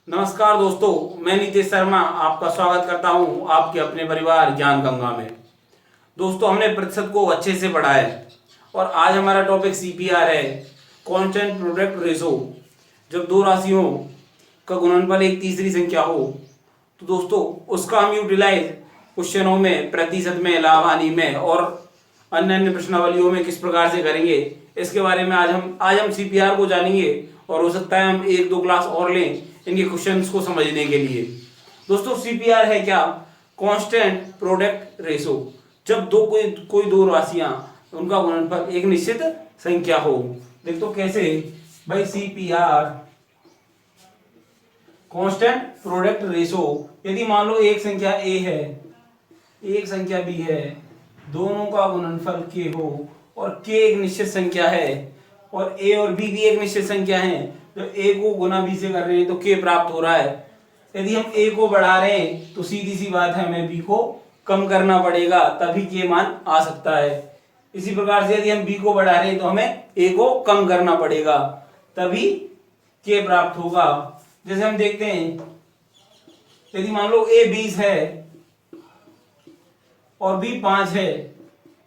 नमस्कार दोस्तों, मैं नीतीश शर्मा आपका स्वागत करता हूं आपके अपने परिवार ज्ञान गंगा में। दोस्तों, हमने प्रतिशत को अच्छे से पढ़ा है और आज हमारा टॉपिक सीपीआर है, कांस्टेंट प्रोडक्ट रेशो। जब दो राशियों का गुणनफल एक तीसरी संख्या हो तो दोस्तों उसका हम यूटिलाइज क्वेश्चनों में, प्रतिशत में, लाभ हानि में और अन्य अन्य प्रश्नावलियों में किस प्रकार से करेंगे, इसके बारे में आज हम सीपीआर को जानेंगे। और हो सकता है हम एक दो क्लास और लें इनके क्वेश्चंस को समझने के लिए। दोस्तों, सीपीआर है क्या? Constant product ratio. जब कोई दो राशियां उनका गुणनफल एक निश्चित संख्या हो। देख तो कैसे भाई, सीपीआर कांस्टेंट प्रोडक्ट रेशो। यदि मान लो एक संख्या ए है, एक संख्या बी है, दोनों का गुणनफल के हो और के एक निश्चित संख्या है और ए और बी भी एक निश्चित संख्या है, तो ए को गुना बी से कर रहे हैं तो के प्राप्त हो रहा है। यदि हम ए को बढ़ा रहे हैं तो सीधी सी बात है हमें बी को कम करना पड़ेगा, तभी के मान आ सकता है। इसी प्रकार से यदि हम बी को बढ़ा रहे हैं तो हमें ए को कम करना पड़ेगा, तभी के प्राप्त होगा। जैसे हम देखते हैं, यदि मान लो ए 20 है और बी 5 है,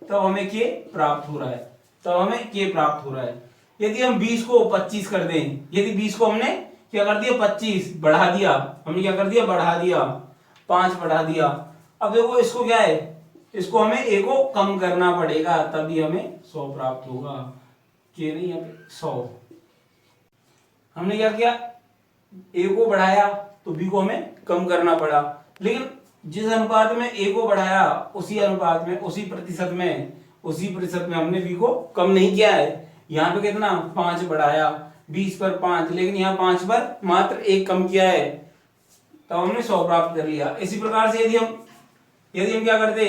तब हमें के प्राप्त हो रहा है, यदि हम 20 को 25 कर दें, यदि 20 को हमने क्या कर दिया 25 बढ़ा दिया, हमने क्या कर दिया बढ़ा दिया, 5 बढ़ा दिया। अब देखो इसको क्या है, इसको हमें ए को कम करना पड़ेगा, तभी हमें 100 प्राप्त होगा। के नहीं है 100। हमने क्या किया, ए को बढ़ाया तो बी को हमें कम करना पड़ा, लेकिन जिस अनुपात में ए को बढ़ाया उसी अनुपात में, उसी प्रतिशत में हमने बी को कम नहीं किया है। यहाँ पे कितना 5 बढ़ाया, 20 पर 5, लेकिन यहाँ 5 पर मात्र 1 कम किया है, तब हमने 100 प्राप्त कर लिया। इसी प्रकार से यदि हम क्या करते,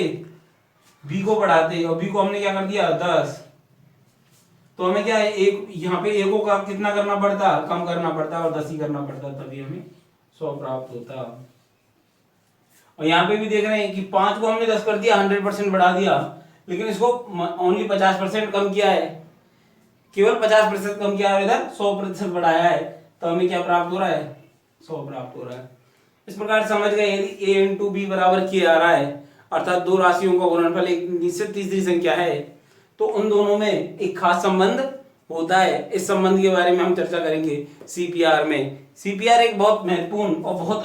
बी को बढ़ाते और बी को हमने क्या कर दिया 10, तो हमें क्या है, एक यहाँ पे ए को कितना करना पड़ता, कम करना पड़ता और 10 ही करना पड़ता, तभी हमें 100 प्राप्त होता। और यहाँ पे भी देख रहे हैं कि 5 को हमने 10 कर दिया, 100% बढ़ा दिया, लेकिन इसको ओनली 50% कम किया है, केवल 50% कम किया है, इधर 100% बढ़ाया है, तो हमें क्या प्राप्त हो रहा है, 100 प्राप्त हो रहा है। इस प्रकार समझ गए, यदि a इंटू बी बराबर के आ रहा है, अर्थात दो राशियों का गुणनफल एक निश्चित तीसरी संख्या है, तो उन दोनों में एक खास संबंध होता है। इस संबंध के बारे में हम चर्चा करेंगे सीपीआर में। सीपीआर एक बहुत महत्वपूर्ण और बहुत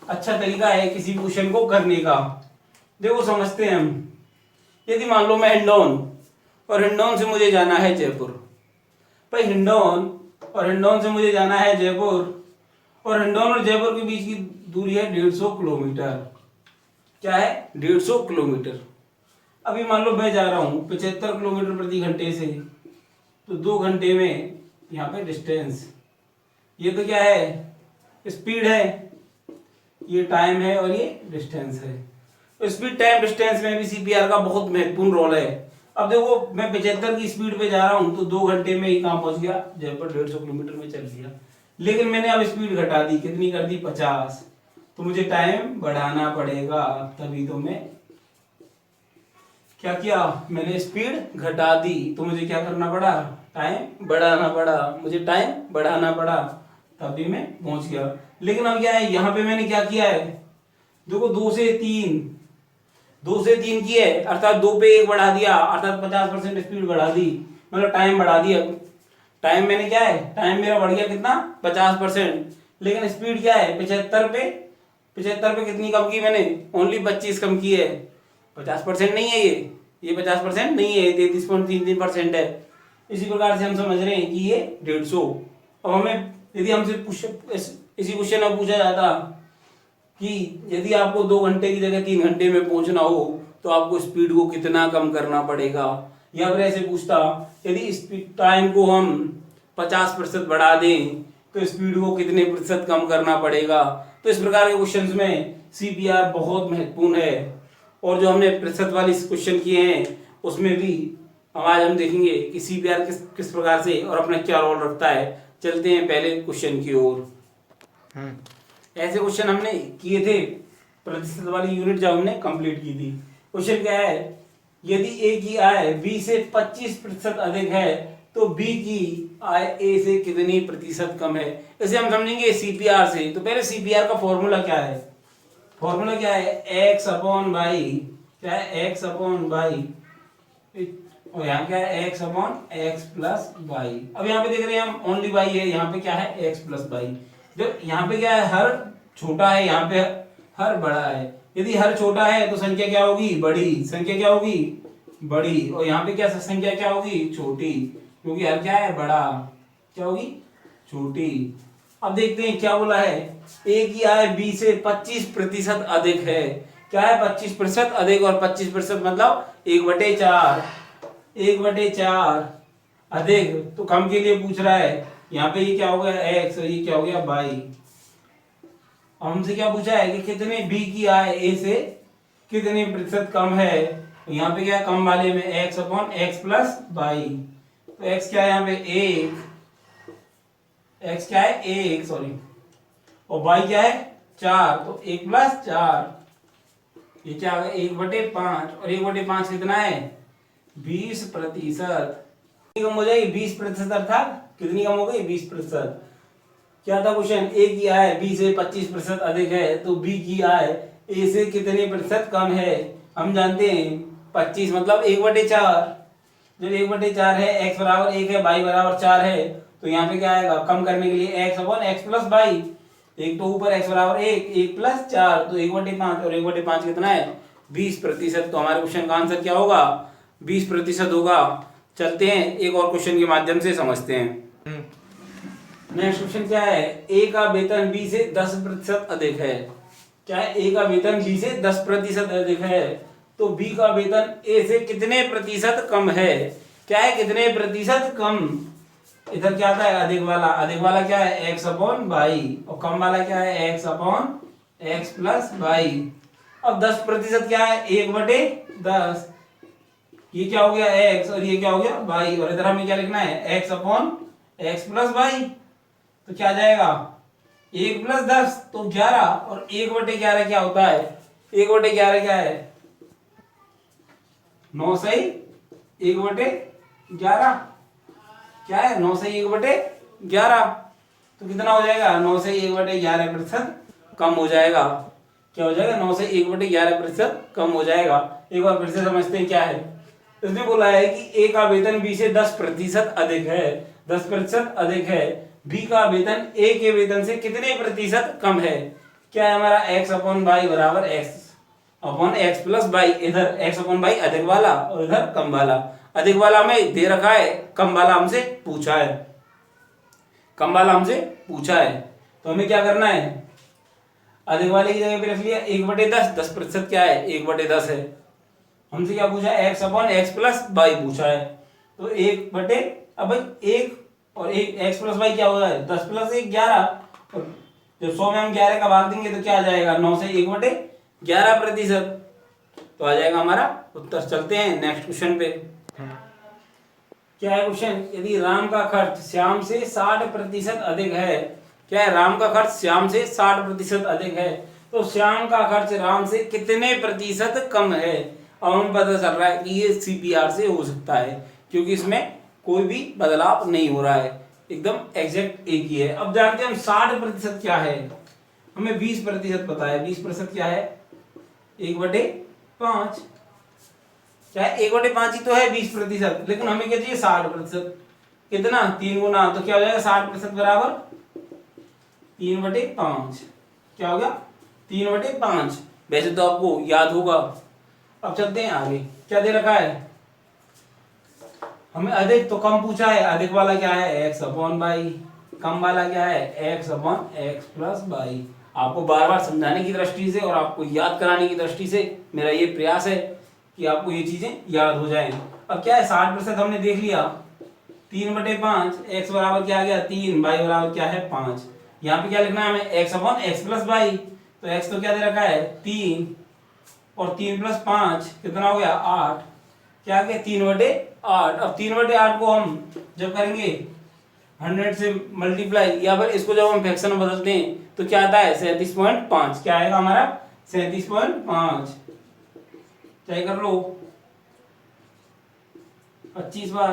अच्छा तरीका है किसी भी क्वेश्चन को करने का। देखो समझते हैं हम। यदि मान लो मैं हिंडौन और हिंडौन से मुझे जाना है जयपुर, भाई हिंडौन और हिंडौन से मुझे जाना है जयपुर, और हिंडौन और जयपुर के बीच की दूरी है 150 किलोमीटर। क्या है 150 किलोमीटर। अभी मान लो मैं जा रहा हूं 75 किलोमीटर प्रति घंटे से, तो 2 घंटे में यहाँ पे डिस्टेंस, ये तो क्या है स्पीड है, ये टाइम है और ये डिस्टेंस है। तो स्पीड टाइम डिस्टेंस में भी सीपीआर का बहुत महत्वपूर्ण रोल है। अब देखो मैं 75 की स्पीड पे जा रहा हूं तो 2 घंटे में ही कहां पहुंच गया, जयपुर 150 किलोमीटर में चल दिया, लेकिन मैंने अब स्पीड घटा दी, कितनी कर दी 50, तो मुझे टाइम बढ़ाना पड़ेगा, तभी तो मैं क्या किया, मैंने स्पीड घटा दी, तो मुझे क्या करना पड़ा, टाइम बढ़ाना पड़ा, मुझे टाइम बढ़ाना पड़ा, तभी मैं पहुंच गया। लेकिन अब क्या है, यहाँ पे मैंने क्या किया है, देखो 2 से 3 की है, अर्थात 2 पे 1 बढ़ा दिया, अर्थात 50% स्पीड बढ़ा दी, मतलब टाइम बढ़ा दिया। टाइम मैंने क्या है, टाइम मेरा बढ़ गया कितना 50%, लेकिन स्पीड क्या है 75 पे कितनी कम की मैंने, ओनली 25 कम की है। 50% नहीं है ये 50% नहीं है, 33.33% है। इसी प्रकार से हम समझ रहे हैं कि ये 150। अब हमें यदि हमसे इसी क्वेश्चन में पूछा जाता कि यदि आपको 2 घंटे की जगह 3 घंटे में पहुंचना हो तो आपको स्पीड को कितना कम करना पड़ेगा, या फिर ऐसे पूछता यदि स्पीड टाइम को हम 50% बढ़ा दें तो स्पीड को कितने प्रतिशत कम करना पड़ेगा। तो इस प्रकार के क्वेश्चंस में सीपीआर बहुत महत्वपूर्ण है। और जो हमने प्रतिशत वाली क्वेश्चन किए हैं उसमें भी आज हम देखेंगे कि सीपीआर किस प्रकार से और अपना क्या रोल रखता है। चलते हैं पहले क्वेश्चन की ओर। ऐसे क्वेश्चन हमने किए थे, प्रतिशत वाली यूनिट जब हमने कंप्लीट की थी। क्वेश्चन क्या है, यदि ए की आय बी से 25% अधिक है तो बी की आय ए से कितनी प्रतिशत कम है। इसे हम समझेंगे सीपीआर से। तो पहले सीपीआर का फॉर्मूला क्या है, फॉर्मूला क्या है, एक्स अपॉन बाई, क्या है एक्स अपॉन बाई, और यहाँ क्या है x upon x plus by. अब यहाँ पे देख रहे हैं हम ओनली बाई है, यहाँ पे क्या है एक्स प्लस बाई। जब यहाँ पे क्या है हर छोटा है, यहाँ पे हर बड़ा है। यदि हर छोटा है तो संख्या क्या होगी, बड़ी, संख्या क्या होगी बड़ी, और यहाँ पे क्या संख्या क्या होगी छोटी, क्योंकि हर क्या है बड़ा, क्या होगी छोटी। अब देखते हैं क्या बोला है, ए की आय बी से 25% अधिक है। क्या है 25% अधिक, और 25% मतलब 1/4, 1/4 अधिक, तो कम के लिए पूछ रहा है। यहाँ पे ये क्या हो गया एक्स और ये क्या हो गया बाई। अब हमसे क्या पूछा है कि कितने बी की आय ए से कितने प्रतिशत कम है। तो यहाँ पे क्या है कम वाले में x upon x plus by. तो एक्स क्या है यहाँ पे एक, एक्स क्या है एक सॉरी, और बाई क्या है 4, तो 1 प्लस 4, ये क्या आ गया 1/5, और 1/5 कितना है 20%। कम हो जाएगी 20%, अर्थात कितनी कम हो गई 20%। क्या था क्वेश्चन, ए की आय बी से 25% अधिक है, तो बी की आय ए से कितने प्रतिशत कम है। हम जानते हैं 25 मतलब 1/4, जब 1/4 है, एक्स बराबर 1 है, बाई बराबर 4 है, तो यहाँ पे क्या आएगा कम करने के लिए x upon x plus by. एक तो ऊपर एक्स बराबर 1, 1 प्लस 4, तो 1/5, और 1/5 कितना है 20%। तो हमारे क्वेश्चन का आंसर क्या होगा 20% होगा। चलते हैं एक और क्वेश्चन के माध्यम से समझते हैं। नेक्स्ट क्वेश्चन क्या है, ए का वेतन बी से 10% अधिक है। क्या है ए का वेतन बी से 10% अधिक है, तो बी का वेतन ए से कितने प्रतिशत कम है। क्या है कितने प्रतिशत कम, इधर क्या आता है अधिक वाला, अधिक वाला क्या है एक्स अपॉन बाई, और कम वाला क्या है x upon x plus by. अब 10% क्या है 1/10, ये क्या हो गया एक्स और ये क्या हो गया बाई, और इधर हमें क्या लिखना है x upon x plus by. तो क्या जाएगा 1 प्लस 10 तो 11, और 1/11 क्या होता है, 1/11 क्या है 9 सही 1/11, क्या है 9 सही 1/11, तो कितना हो जाएगा 9 से 1/11% कम हो जाएगा। क्या हो जाएगा 9 से 1/11% कम हो जाएगा। एक बार फिर से समझते हैं क्या है। इसने बोला है कि ए का वेतन बी से 10% अधिक है, 10% अधिक है, बी का वेतन ए के वेतन से कितने प्रतिशत कम है। क्या है हमारा एक्स अपॉन बाई बराबर x upon x plus by. इधर एक्स अपॉन बाई अधिक वाला और इधर कम वाला। अधिक वाला हमें दे रखा है, कम वाला हमसे पूछा है, कम वाला हमसे पूछा है, तो हमें क्या करना है अधिक वाले की जगह पे रख लिया 1/10, 10% क्या है 1/10 है। हमसे क्या पूछा है x upon x plus by पूछा है, तो 1/, अब भाई 1 और 1 एक्स प्लस बाई क्या होता है 10 प्लस 1 11, और जब 100 में हम 11 का भाग देंगे तो क्या आ जाएगा 9 से 1/11%, तो आ जाएगा हमारा उत्तर। चलते हैं नेक्स्ट क्वेश्चन पे। क्या है क्वेश्चन, यदि राम का खर्च श्याम से 60% अधिक है। क्या है राम का खर्च श्याम से 60% अधिक है, तो श्याम का खर्च राम से कितने प्रतिशत कम है। अब हमें पता चल रहा है कि ये सीपीआर से हो सकता है, क्योंकि इसमें कोई भी बदलाव नहीं हो रहा है, एकदम एग्जैक्ट एक ही है। अब जानते हैं हम 60% क्या है, हमें 20% पता है। 20% क्या है 1/5, चाहे 1/5 ही तो है 20%, लेकिन हमें क्या चाहिए 60%। कितना 3 गुना, तो क्या हो जाएगा 60% बराबर 3/5। क्या हो गया 3/5। वैसे तो आपको याद होगा। अब चलते हैं आगे, क्या दे रखा है हमें अधिक तो कम पूछा है। अधिक वाला क्या है एक्स अपॉन बाई, कम वाला क्या है x upon x plus by. आपको बार बार समझाने की दृष्टि से और आपको याद कराने की दृष्टि से मेरा ये प्रयास है कि आपको ये चीजें याद हो जाएं। अब क्या है 60% हमने देख लिया, 3/5, एक्स बराबर क्या आ गया 3, बाई बराबर क्या है 5। यहाँ पे क्या लिखना है हमें x upon x plus by, तो एक्स तो क्या दे रखा है 3, और 3 प्लस 5 कितना हो गया 8। क्या आ गया 3/8। अब 3/8 को हम जब करेंगे 100 से मल्टीप्लाई, या फिर इसको जब हम फ्रैक्शन में बदलते हैं तो क्या आता है 37.5। क्या आएगा हमारा 37.5। चाहे कर लो 25 बार,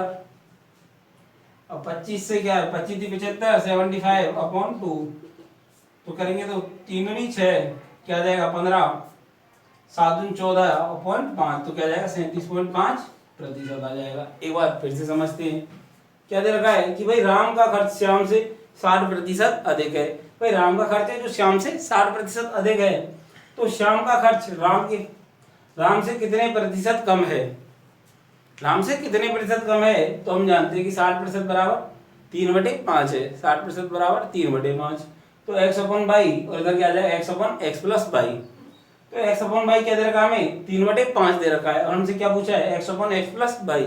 अब 25 से क्या है, 25 थी 75, 75/2 तो करेंगे तो 3 दूनी 6, क्या जाएगा 15, 7 दूनी 14/5 तो क्या जाएगा 37.5% आ जाएगा। एक बार फिर से समझते हैं, क्या दे रखा है कि भाई राम का खर्च श्याम से 60% अधिक है। भाई राम का खर्च है जो श्याम से 60% अधिक है, तो श्याम का खर्च राम से कितने प्रतिशत कम है, राम से कितने प्रतिशत कम है, तो हम जानते हैं कि 60% बराबर 3/5 है, 60% बराबर 3/5, तो x/y और इधर क्या आ जाएगा x/x+y, तो x/y क्या दे रखा है हमें 3/5 दे रखा है, और हमसे क्या पूछा है x/x+y,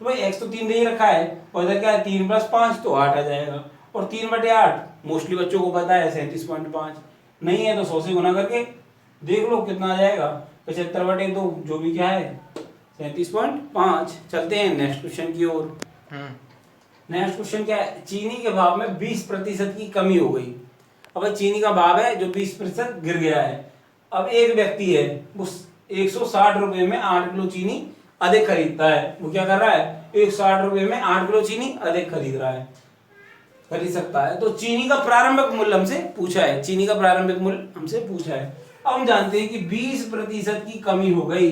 तो भाई x तो 3 दे ही रखा है और इधर क्या है 3 + 5 तो 8 आ जाएगा, और 3/8 मोस्टली बच्चों को पता है 37.5, नहीं है तो 100 से गुना करके देख लो कितना आ जाएगा 75/2 जो भी क्या है 37.5। चलते हैं नेक्स्ट क्वेश्चन की ओर। नेक्स्ट क्वेश्चन क्या है, चीनी के भाव में 20% की कमी हो गई। अब चीनी का भाव है जो 20% गिर गया है। अब एक व्यक्ति है उस 160 रुपए में 8 किलो चीनी अधिक खरीदता है, वो क्या कर रहा है 160 रुपए में 8 किलो चीनी अधिक खरीद रहा है, खरीद सकता है। तो चीनी का प्रारंभिक मूल्य हमसे पूछा है, चीनी का प्रारंभिक मूल्य हमसे पूछा है। अब हम जानते हैं कि 20% की कमी हो गई,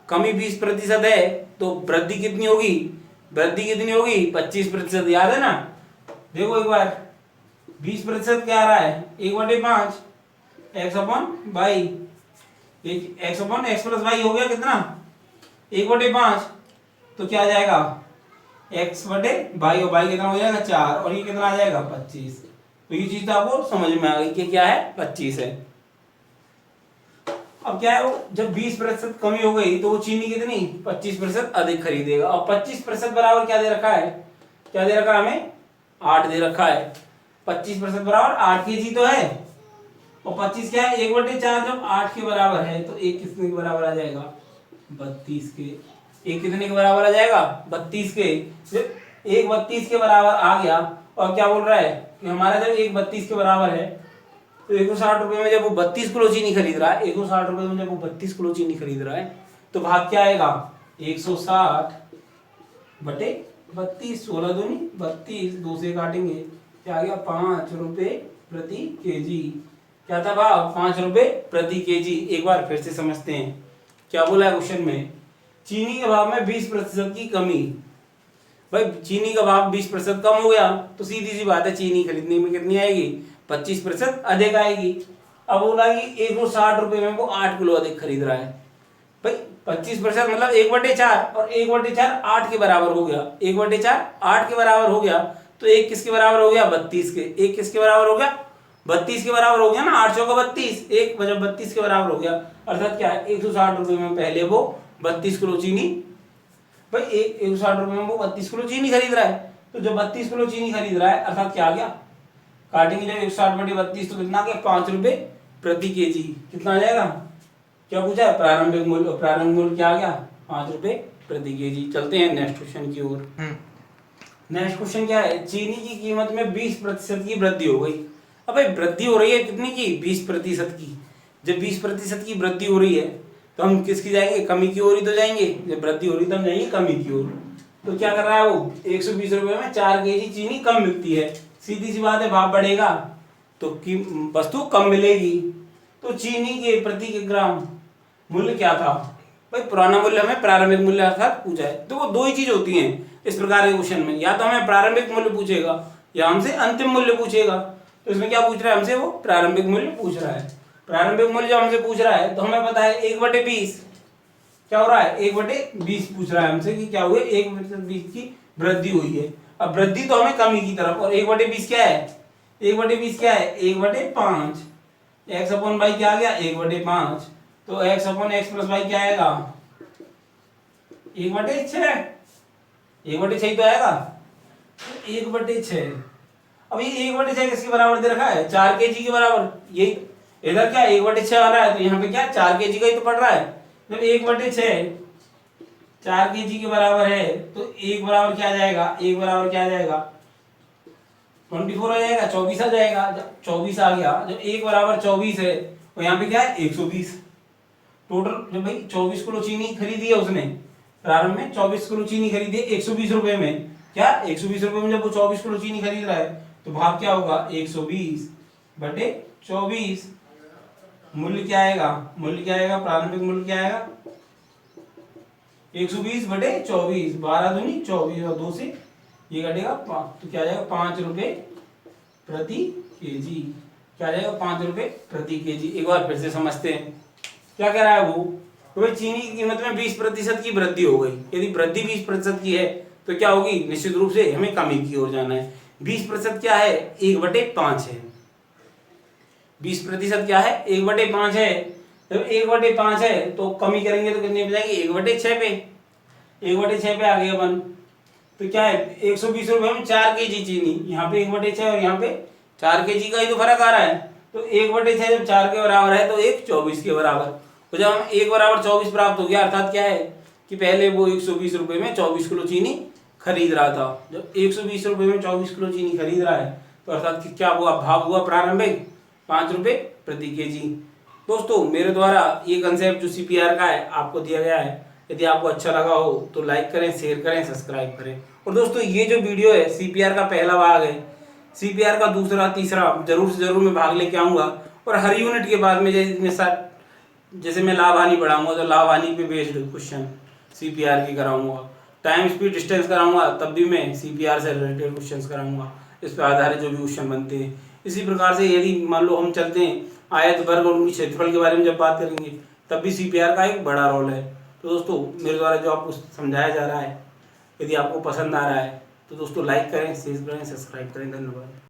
कमी 20% है तो वृद्धि कितनी होगी, वृद्धि कितनी होगी 25%, याद है ना। देखो एक बार 20% क्या आ रहा है 1/5 x/y, x/x+y हो गया कितना 1/5, तो क्या आ जाएगा x/y और y कितना हो जाएगा 4 और ये कितना आ जाएगा 25। तो ये चीज तो आपको समझ में आ गई कि क्या है 25 है। अब क्या है वो जब 20% कमी हो गई तो वो चीनी कितनी 25% अधिक खरीदेगा, और 25% बराबर क्या दे रखा है, क्या दे रखा है हमें 8 दे रखा है, 25% बराबर 8 kg तो है, और 25 क्या है 1/4 जब 8 के बराबर है तो एक कितने के बराबर आ जाएगा 32 के, एक कितने के बराबर आ जाएगा 32 के। जब एक 32 के बराबर आ गया और क्या बोल रहा है कि हमारा जब एक 32 के बराबर है तो 160 रुपए में जब वो 32 किलो चीनी खरीद रहा है, 160 रुपए में जब वो 32 किलो चीनी खरीद रहा है तो भाग क्या आएगा 160/32, 16 दूनी 32, 2 से काटेंगे क्या आ गया 5 रुपए प्रति केजी, क्या था भाव 5 रुपए प्रति केजी। एक बार फिर से समझते हैं क्या बोला है क्वेश्चन में, चीनी के भाव में 20% की कमी। भाई चीनी का भाव 20% कम हो गया तो सीधी सी बात है चीनी खरीदने में कितनी आएगी 25% अधिक आएगी। अब बोला कि 160 रुपए में वो 8 किलो अधिक खरीद रहा है, भाई 25% मतलब 1/4, और 1/4 8 के बराबर हो गया, 1/4 8 के बराबर हो गया तो एक किसके बराबर हो गया 32 के, एक किसके बराबर हो गया 32 के बराबर हो गया ना, 8 चौका 32, एक जब 32 के बराबर हो गया अर्थात क्या है 160 रुपए में पहले वो 32 किलो चीनी, भाई 160 रुपए में वो 32 किलो चीनी खरीद रहा है, तो जब 32 किलो चीनी खरीद रहा है अर्थात क्या आ गया, काटेंगे जब 160/32 तो कितना आ गया 5 रुपए प्रति केजी, कितना आ जाएगा, क्या पूछा है प्रारंभिक मूल्य, और प्रारंभिक मूल्य क्या आ गया 5 रुपए प्रति केजी। चलते हैं नेक्स्ट क्वेश्चन की ओर। नेक्स्ट क्वेश्चन क्या है, चीनी की कीमत में 20% की वृद्धि हो गई। अब भाई वृद्धि हो रही है कितनी की 20% की, जब 20% की वृद्धि हो रही है तो हम किसकी जाएंगे कमी की ओर ही तो जाएंगे, जब वृद्धि हो रही तो हम जाएंगे कमी की ओर। तो क्या कर रहा है वो 120 रुपए में 4 kg चीनी कम मिलती है, सीधी सी बात है भाव बढ़ेगा तो वस्तु कम मिलेगी। तो चीनी के प्रति किलोग्राम मूल्य क्या था, भाई पुराना मूल्य हमें प्रारंभिक मूल्य अर्थात पूछा है। तो वो दो ही चीज होती हैं इस प्रकार के क्वेश्चन में, या तो हमें प्रारंभिक मूल्य पूछेगा या हमसे अंतिम मूल्य पूछेगा। तो इसमें क्या पूछ रहा है हमसे, वो प्रारंभिक मूल्य पूछ रहा है। प्रारंभिक मूल्य जब हमसे पूछ रहा है तो हमें पता है 1/20 क्या हो रहा है 1/20 पूछ रहा है हमसे कि क्या हुए 1/20 की वृद्धि हुई है। अब वृद्धि तो हमें कमी की तरफ, और 1/20 क्या है 1/20 क्या है 1/5, x/y क्या आ गया 1/5, तो x/x+y क्या आएगा 1/6, 1/6 तो आएगा 1/6। अब ये 1/6 किसके बराबर दे रखा है 4 kg के बराबर, ये इधर क्या 1/6 आ रहा है तो यहाँ पे क्या 4 kg का ही तो पड़ रहा है। जब 1/6 4 kg के बराबर है तो एक बराबर क्या आ जाएगा, एक बराबर क्या आ जाएगा 24 आ जाएगा, 24 आ जाएगा। जब 24 आ गया, जब एक बराबर 24 है तो यहाँ पे क्या है 120 टोटल। जब भाई 24 किलो चीनी खरीदी है उसने प्रारंभ में, 24 किलो चीनी खरीदी है 120 रुपए में, क्या 120 रुपए में जब वो 24 किलो चीनी खरीद रहा है तो भाग क्या होगा 120 बटे 24। मूल्य क्या आएगा, मूल्य क्या आएगा, प्रारंभिक मूल्य क्या आएगा 120 बटे 24, 12 दूनी 24 और 2 से ये कटेगा 5, तो क्या आ जाएगा 5 रुपए प्रति केजी। क्या आ जाएगा 5 रुपए प्रति केजी। एक बार फिर से समझते हैं क्या कह रहा है वो, तो भाई चीनी की कीमत में 20% की वृद्धि हो गई। यदि वृद्धि 20% की है तो क्या होगी, निश्चित रूप से हमें कमी की ओर जाना है। 20% क्या है 1/5 है। 20% क्या है 1/5 है। जब 1/5 है तो कमी करेंगे तो कितने पे जाएंगे 1/6 पे। 1/6 पे आ गए अपन, तो क्या है 120 रुपए में 4 केजी चीनी, यहाँ पे 1/6 और यहाँ पे 4 केजी का ही तो फर्क आ रहा है। तो 1/6 जब 4 के बराबर है तो 1 24 के बराबर। तो जब हम 1 बराबर 24 प्राप्त हो गया, अर्थात क्या है कि पहले वो 120 रुपए में 24 किलो चीनी खरीद रहा था। जब 120 रुपए में 24 किलो चीनी खरीद रहा है तो अर्थात कि क्या हुआ, भाव हुआ प्रारंभिक 5 रुपए प्रति केजी। दोस्तों मेरे द्वारा ये कंसेप्ट जो सीपीआर का है आपको दिया गया है, यदि आपको अच्छा लगा हो तो लाइक करें, शेयर करें, सब्सक्राइब करें। और दोस्तों ये जो वीडियो है सीपीआर का पहला भाग है, सीपीआर का दूसरा तीसरा जरूर से जरूर मैं भाग लेके आऊँगा। और हर यूनिट के बाद में जैसे मैं लाभ हानि पढ़ाऊंगा तो लाभ हानि पे बेस्ड क्वेश्चन सीपीआर की कराऊंगा। टाइम स्पीड डिस्टेंस कराऊंगा तब भी मैं सीपीआर से रिलेटेड क्वेश्चंस कराऊंगा, इस पर आधारित जो भी क्वेश्चन बनते हैं। इसी प्रकार से यदि मान लो हम चलते हैं आयत वर्ग और उनकी क्षेत्रफल के बारे में जब बात करेंगे तब भी सीपीआर का एक बड़ा रोल है। तो दोस्तों मेरे द्वारा जो आपको समझाया जा रहा है यदि आपको पसंद आ रहा है तो दोस्तों लाइक करें, शेयर करें, सब्सक्राइब करें। धन्यवाद।